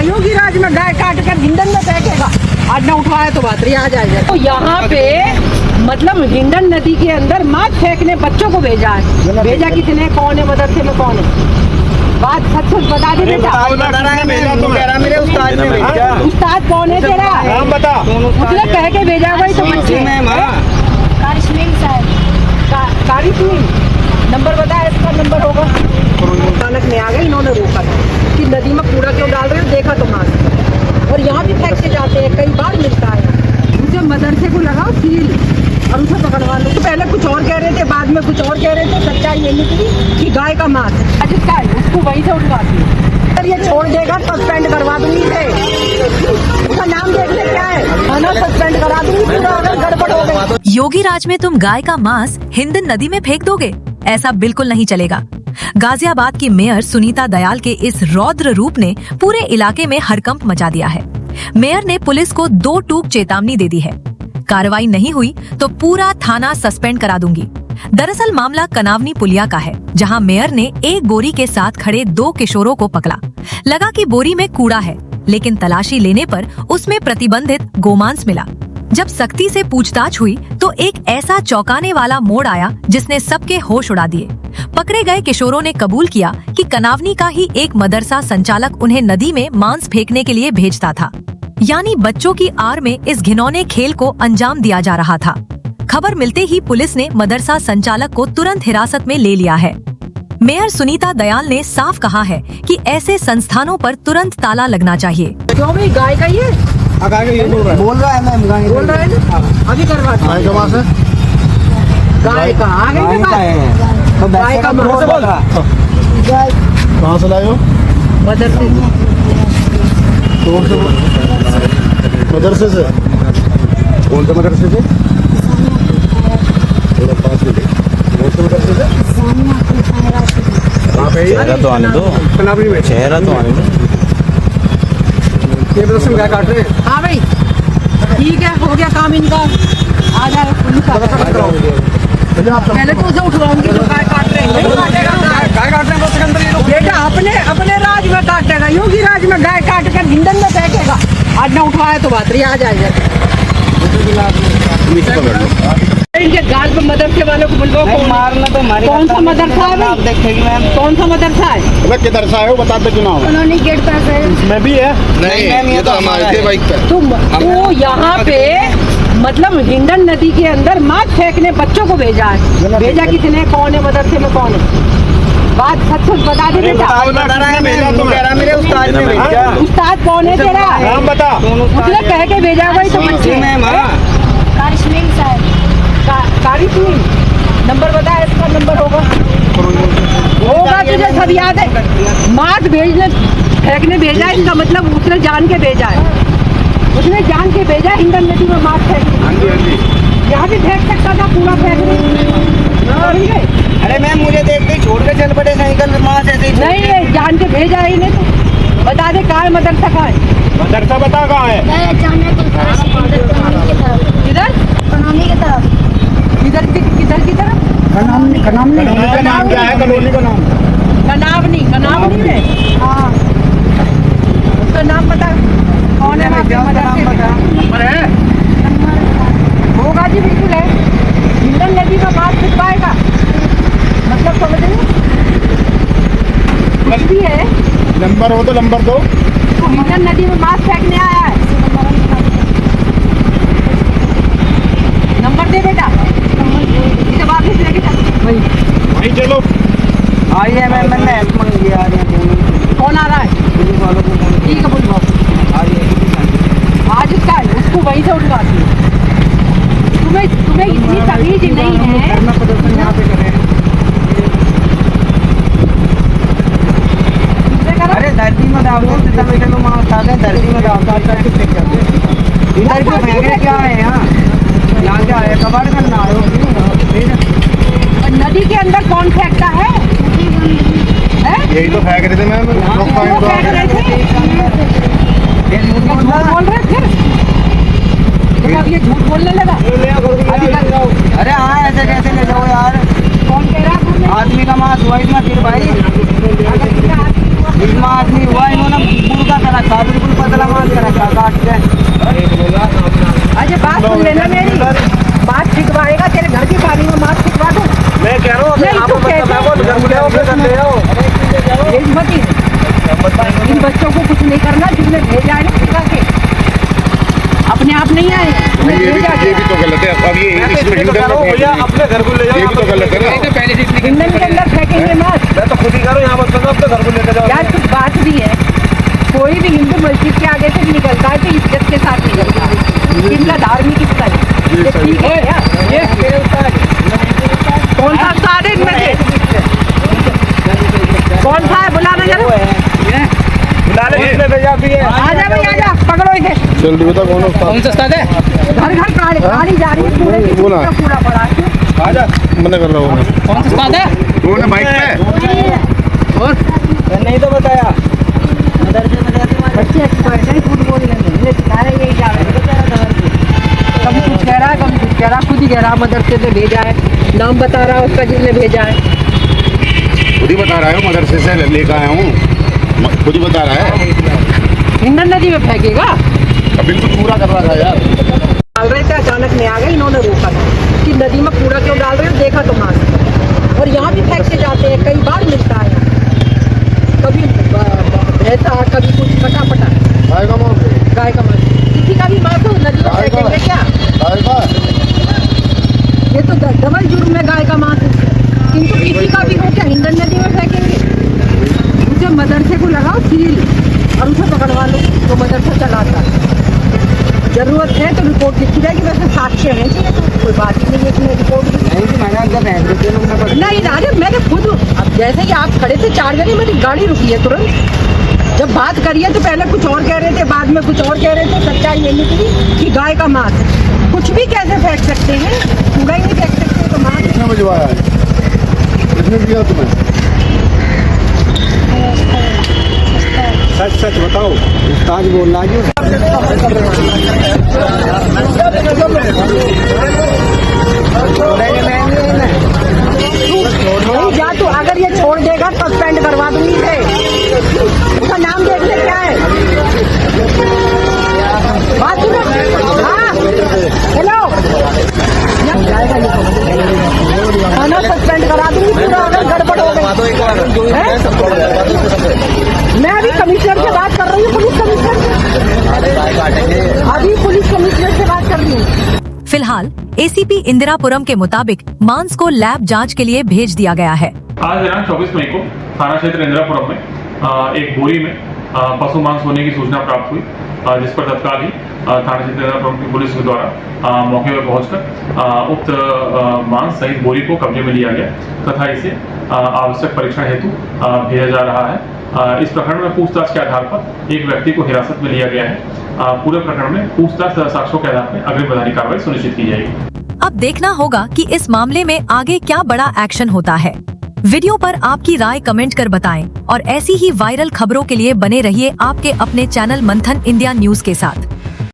योगी राज में गाय काट कर हिंडन में फेंकेगा। आज न उठाया तो बातरी आ जाएगा। तो यहाँ पे मतलब हिंडन नदी के अंदर माँ फेंकने बच्चों को भेजा है। भेजा कितने, कौन है, मदरसे में कौन है? बात सच सच बता दे बेटा। मेरे उस्ताद ने भेजा। उस्ताद कौन है तेरा? नाम बता। उसने कह के भेजा भाई तो बच्चे नंबर बता, इसका नंबर होगा। अचानक में आ गए, इन्होंने रोका था कि नदी में कूड़ा क्यों डाल रहे हो, देखा तो मार। और यहाँ भी फेंक के जाते हैं, कई बार मिलता है। उसे मदरसे को लगाओ सील और उसे पकड़वा लो। पहले कुछ और कह रहे थे, बाद में कुछ और कह रहे थे। सच्चाई ये निकली कि गाय का मांस है। आज इसका है, उसको वहीं से उठवाती है। अगर ये छोड़ देगा सस्पेंड करवा दूंगी इसे। उसका नाम देख ले क्या है, खाना सस्पेंड करा दूंगी पूरा अगर गड़बड़ हो गई। योगी राज में तुम गाय का मांस हिंडन नदी में फेंक दोगे? ऐसा बिल्कुल नहीं चलेगा। गाजियाबाद की मेयर सुनीता दयाल के इस रौद्र रूप ने पूरे इलाके में हड़कंप मचा दिया है। मेयर ने पुलिस को 2 टूक चेतावनी दे दी है। कार्रवाई नहीं हुई तो पूरा थाना सस्पेंड करा दूंगी। दरअसल मामला कनावनी पुलिया का है, जहां मेयर ने एक बोरी के साथ खड़े 2 किशोरों को पकड़ा। लगा कि बोरी में कूड़ा है, लेकिन तलाशी लेने पर उसमें प्रतिबंधित गोमांस मिला। जब सख्ती से पूछताछ हुई तो एक ऐसा चौंकाने वाला मोड़ आया जिसने सबके होश उड़ा दिए। पकड़े गए किशोरों ने कबूल किया कि कनावनी का ही एक मदरसा संचालक उन्हें नदी में मांस फेंकने के लिए भेजता था। यानी बच्चों की आड़ में इस घिनौने खेल को अंजाम दिया जा रहा था। खबर मिलते ही पुलिस ने मदरसा संचालक को तुरंत हिरासत में ले लिया है। मेयर सुनीता दयाल ने साफ कहा है कि ऐसे संस्थानों पर तुरंत ताला लगना चाहिए। क्यों भाई, गाय का ये बोल रहा है मैम, बोल रहा है अभी करवा गाय का आगे गाय का कहाँ से लाए हो? मदरसे मदरसे से। कौन से मदरसे से? चेहरा तो आने दो, चेहरा तो आने दो। ये मदरसे में क्या काट रहे हैं? हाँ भाई ठीक है, हो गया काम इनका। आ जाए पुलिस पहले तो उसे उठवाऊंगी जो गाय काट रहे हैं। गाय काट रहे हैं बेटा अपने राज में काटेगा। योगी राज में गाय काट कर हिंडन में फेंकेगा। आज न उठवाया तो बातरी आ जाएगा। इनके गाल पे मदरसे वालों को बुलवाओ। कौन मारना तो हमारे कौन सा मदरसा है भाई? देखेगी मैम। कौन सा मदरसा है? किधर से आए हो बता दे चुनाव। उन्होंने गेट पास है। इसमें भी है। नहीं मैम, ये तो हमारे थे बाइक पे। तो यहाँ पे मतलब हिंडन नदी के अंदर मांस फेंकने बच्चों को भेजा है। भेजा कितने, कौन है, मदरसे में कौन है? बात सच सच बता दे बेटा। मेरे उस्ताद ने भेजा। उस्ताद कौन है तेरा? नाम बता। उसने कह के भेजा भाई तो बच्चे। कारिशमीन नंबर बता, इसका नंबर होगा। तुझे सब याद है। मांस भेजने फेंकने भेजा है, इसका मतलब उसने जान के भेजा है। उसने जान के भेजा हिंडन नदी में मांस फेंकने। यहाँ भी फेंक सकता था, पूरा फेंकने। अरे मैम मुझे देख के छोड़ के चल पड़े साइकिल मांस ऐसे ही। नहीं जान के भेजा ही नहीं तो बता दे कहाँ है मदरसा, कहाँ है मदरसा बता कहाँ है? किधर किधर की तरफ? कनावनी का नाम क्या है? कॉलोनी का नाम कनावनी में। हाँ उसका नाम बता, कौन है वहाँ पे मदरसे में? नंबर है? होगा जी, बिल्कुल है। हिंडन नदी में मांस फिटवाएगा मतलब समझ रहे? कुछ भी है। नंबर हो तो नंबर दो। हिंडन नदी में मांस फेंकने आया है। नंबर दे बेटा। इसे वापस लेके चल वही चलो। आइए मैम, मैंने हेल्प मांगी आ रही है। कौन आ रहा है? पुलिस वालों को फोन ठीक है बुलवाओ। आज इसका है, उसको वहीं से उठवाती है। तुम्हें इतनी तमीज नहीं है। प्रदर्शन यहाँ पे करें। अरे धरती में डाल दो, तो वहाँ उठाते हैं, धरती में डाल इधर क्यों फेंके? क्या है यहाँ क्या है? कबाड़ करना आए हो? नदी के अंदर कौन फेंकता है? यही तो फेंक रहे थे मैम। वो फेंक रहे थे। ये झूठ बोल रहा है। बोल रहे फिर तुम अब ये झूठ बोलने लगा। अरे हाँ, ऐसे कैसे ले जाओ यार? कौन कह रहा है? आदमी का मांस हुआ इसमें फिर भाई। बीमा आदमी हुआ, इन्होंने बुरका कर रखा, बिल्कुल पतला मांस कर रखा काट के। अजय बात सुन लेना मेरी, बात छिकवाएगा तेरे घर की पानी में मास्क छिकवा दूं। मैं कह रहा हूँ नहीं, तो कहते बेइज्जती नहीं। इन बच्चों को कुछ नहीं करना, जिसने भेजा है ना छिपा के, अपने आप नहीं आए, उन्हें भेजा ये भी तो गलत है। अब ये इसमें हिंदन अपने घर को ले जाओ, ये भी तो गलत है ना। हिंदन के अंदर फेंकेंगे मास्क। मैं तो खुद ही कह रहा हूँ, यहाँ बच्चों को अपने घर को लेकर जाओ। यार कुछ बात भी है, कोई भी हिंदू मस्जिद के आगे से निकलता है तो इज्जत के साथ निकलता है, इनका धार्मिक स्थल है, ये ठीक है यार। कौन सा उस्ताद है इनमें से? कौन सा है, बुलाना जरा। इसने भेजा भी है। आजा भाई आजा, पकड़ो इसे। जल्दी बता कौन कौन सा उस्ताद है? घर घर गाड़ी जा रही है, पूरे की बोला। पूरा पड़ा है। आजा। मना कर रहा हूँ मैं। कौन सा उस्ताद है? कौन है बाइक पे? नहीं तो बताया बच्चे एक्सपर्ट हैं फुटबॉल में, ये सिखा रहे यही जा रहे हैं। कभी कुछ कह रहा है, कभी कुछ कह रहा है, खुद ही कह रहा है मदरसे से भेजा है, नाम बता रहा है उसका जिसने भेजा है। खुद ही बता रहा है, मदरसे से लेकर आया हूँ, खुद ही बता रहा है। हिंडन नदी में फेंकेगा, अब बिल्कुल पूरा कर रहा था यार। डाल रहे थे, अचानक में आ गए, इन्होंने रोका कि नदी में कूड़ा क्यों डाल रहे हो, देखा तो मास्क, और यहाँ भी फेंक के जाते हैं, कई बार मिलता है, कभी भैंसा, कभी कुछ कटा-पटा, गाय का मांस है। गाय का मांस, किसी का भी मांस हो नदी में फेंकेंगे क्या? गाय का ये तो डबल जुर्म में गाय का मांस है, किंतु किसी का भी हो क्या हिंडन नदी में फेंकेंगे? उसे मदरसे को लगाओ सील और उसे पकड़वा लो, तो मदरसा चलाता है। जरूरत है तो रिपोर्ट लिखी जाएगी, वैसे साक्ष्य है जी, तो कोई बात ही नहीं है इसमें रिपोर्ट की। नहीं तो मैंने जब नहीं राजे, मैंने खुद, अब जैसे ही आप खड़े थे 4 जने, मेरी गाड़ी रुकी है तुरंत। जब बात करिए तो पहले कुछ और कह रहे थे, बाद में कुछ और कह रहे थे, सच्चाई ये निकली कि गाय का मांस है। कुछ भी कैसे फेंक सकते हैं, कूड़ा ही नहीं फेंक सकते तो मांस। किसने भिजवाया है? किसने दिया तुम्हें? सच सच बताओ। उस्ताद बोल रहा जी। नहीं जा तू, अगर ये छोड़ देगा सस्पेंड करवा दूंगी इसे। उसका नाम देख ले क्या है, बात सुनो। हाँ हेलो, थाना सस्पेंड करा दूंगी पूरा, अगर गड़बड़ हो गई। मैं अभी कमिश्नर से बात कर रही हूँ, पुलिस कमिश्नर से, अभी पुलिस कमिश्नर से बात कर रही हूँ। फिलहाल एसीपी इंदिरापुरम के मुताबिक मांस को लैब जांच के लिए भेज दिया गया है। आज दिनांक 24 मई को थाना क्षेत्र इंदिरापुरम में एक बोरी में पशु मांस होने की सूचना प्राप्त हुई, जिस पर तत्काल ही थाना क्षेत्र इंदिरापुरम की पुलिस के द्वारा मौके पर पहुंचकर उक्त मांस सहित बोरी को कब्जे में लिया गया तथा इसे आवश्यक परीक्षण हेतु भेजा जा रहा है। इस प्रकरण में पूछताछ के आधार पर एक व्यक्ति को हिरासत में लिया गया है। पूरे प्रकरण में पूछताछ साक्ष्यों के आधार पर अग्रिम विधायी कार्रवाई सुनिश्चित की जाएगी। अब देखना होगा कि इस मामले में आगे क्या बड़ा एक्शन होता है। वीडियो पर आपकी राय कमेंट कर बताएं और ऐसी ही वायरल खबरों के लिए बने रहिए आपके अपने चैनल मंथन इंडिया न्यूज के साथ।